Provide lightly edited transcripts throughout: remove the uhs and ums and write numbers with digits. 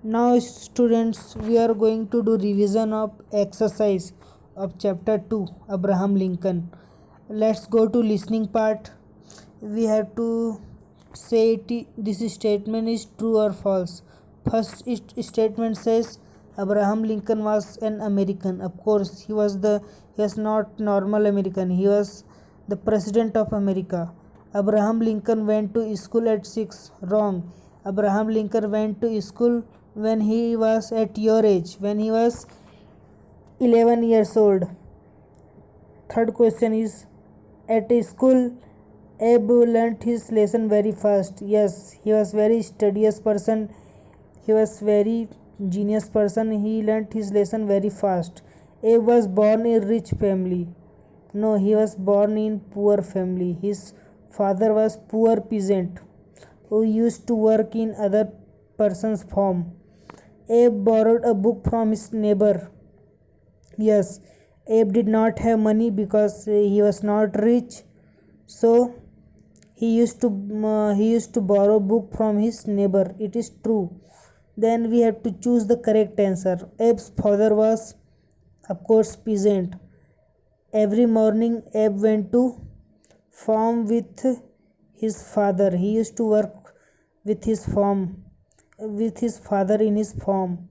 Now students, we are going to do revision of exercise of chapter 2 Abraham Lincoln. Let's go to listening part. We have to say this statement is true or false. First statement says Abraham Lincoln was an American. Of course, he was not normal American. He was the president of America. Abraham Lincoln went to school at 6. Wrong. Abraham Lincoln went to school when he was at your age, when he was 11 years old. Third question is, at school Abe learnt his lesson very fast. Yes, he was very studious person. He was very genius person. He learnt his lesson very fast. Abe was born in rich family. No, he was born in poor family. His father was poor peasant who used to work in other person's farm. Abe borrowed a book from his neighbor. Yes, Abe did not have money because he was not rich. So he used to borrow book from his neighbor. It is true. Then we have to choose the correct answer. Abe's father was, of course, peasant. Every morning Abe went to farm with his father. He used to work with his father in his farm.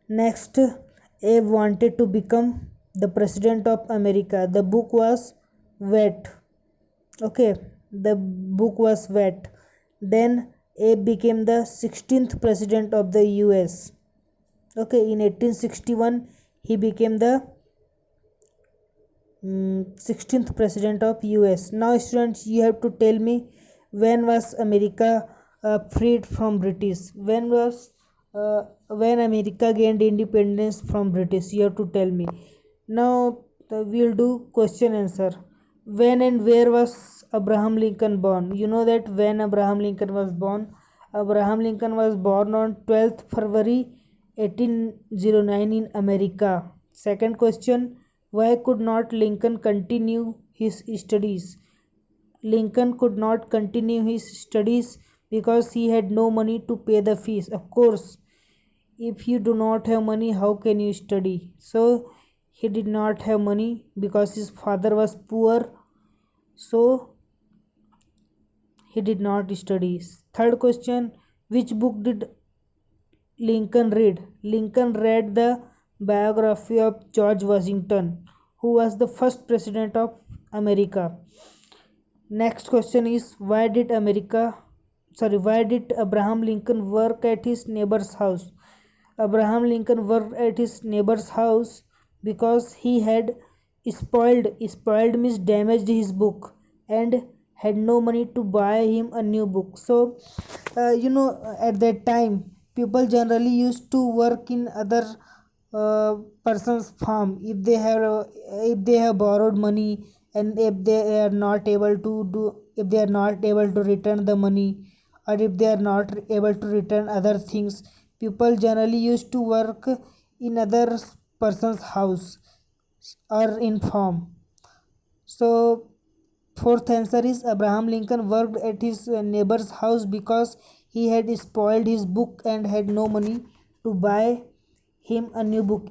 Next, Abe wanted to become the president of America. The book was wet. Okay, the book was wet. Then Abe became the 16th president of the US. Okay, in 1861 he became the 16th president of US. Now students, you have to tell me, when was America freed from British? When America gained independence from British? You have to tell me. Now we'll do question answer. When and where was Abraham Lincoln born? You know that when Abraham Lincoln was born. Abraham Lincoln was born on 12th February 1809 in America. Second question, why could not Lincoln continue his studies? Lincoln could not continue his studies because he had no money to pay the fees. Of course, if you do not have money, how can you study? So he did not have money because his father was poor. So he did not study. Third question, which book did Lincoln read? Lincoln read the biography of George Washington, who was the first president of America. Next question is, why did Abraham Lincoln work at his neighbor's house? Abraham Lincoln worked at his neighbor's house because he had spoiled means damaged his book and had no money to buy him a new book. So at that time people generally used to work in other person's farm if they have borrowed money, and if they are not able to return the money, or if they are not able to return other things, people generally used to work in other person's house or in farm. So fourth answer is, Abraham Lincoln worked at his neighbor's house because he had spoiled his book and had no money to buy him a new book.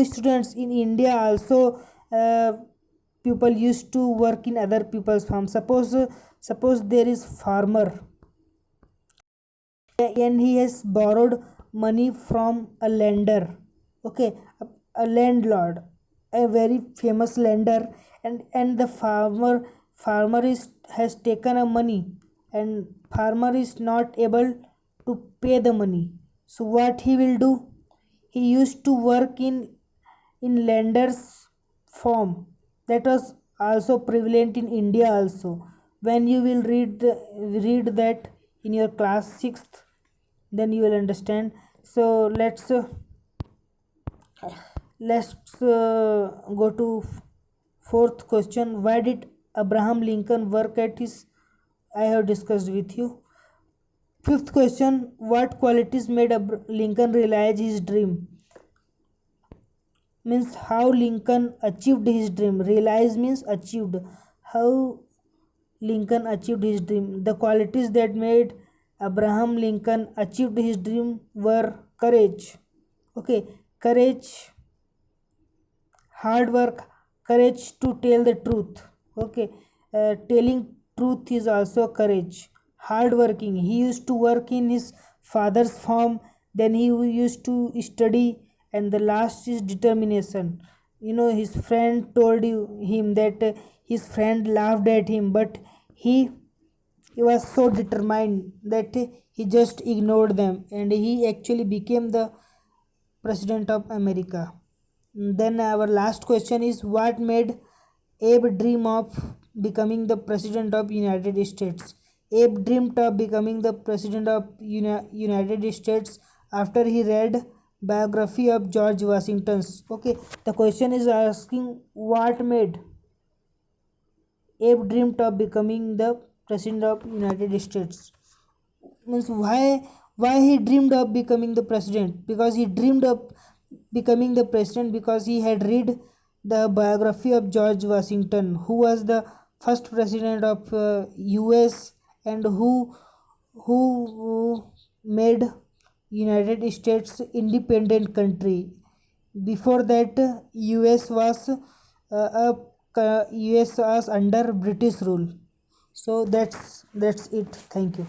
Students, in India also people used to work in other people's farms. Suppose there is farmer and he has borrowed money from a lender. Okay, a landlord, a very famous lender, and the farmer is has taken a money, and farmer is not able to pay the money. So what he will do, he used to work in lender's form. That was also prevalent in India also. When you will read that in your class 6th, then you will understand. So let's go to fourth question. Why did Abraham Lincoln work at his? I have discussed with you. Fifth question, what qualities made Lincoln realize his dream? Means how Lincoln achieved his dream. Realize means achieved. How Lincoln achieved his dream. The qualities that made Abraham Lincoln achieved his dream were courage. Okay, courage, hard work, courage to tell the truth. Okay, telling truth is also courage. Hard working. He used to work in his father's farm, then he used to study, and the last is determination. His friend told him that his friend laughed at him, but he he was so determined that he just ignored them, and he actually became the president of America. Then our last question is, what made Abe dream of becoming the president of United States? Abe dreamed of becoming the president of United States after he read biography of George Washington's. Okay, the question is asking what made Abe dreamed of becoming the president of United States. Means why he dreamed of becoming the president? Because he dreamed of becoming the president because he had read the biography of George Washington, who was the first president of US, and who made United States independent country. Before that, US was under British rule. So that's it. Thank you.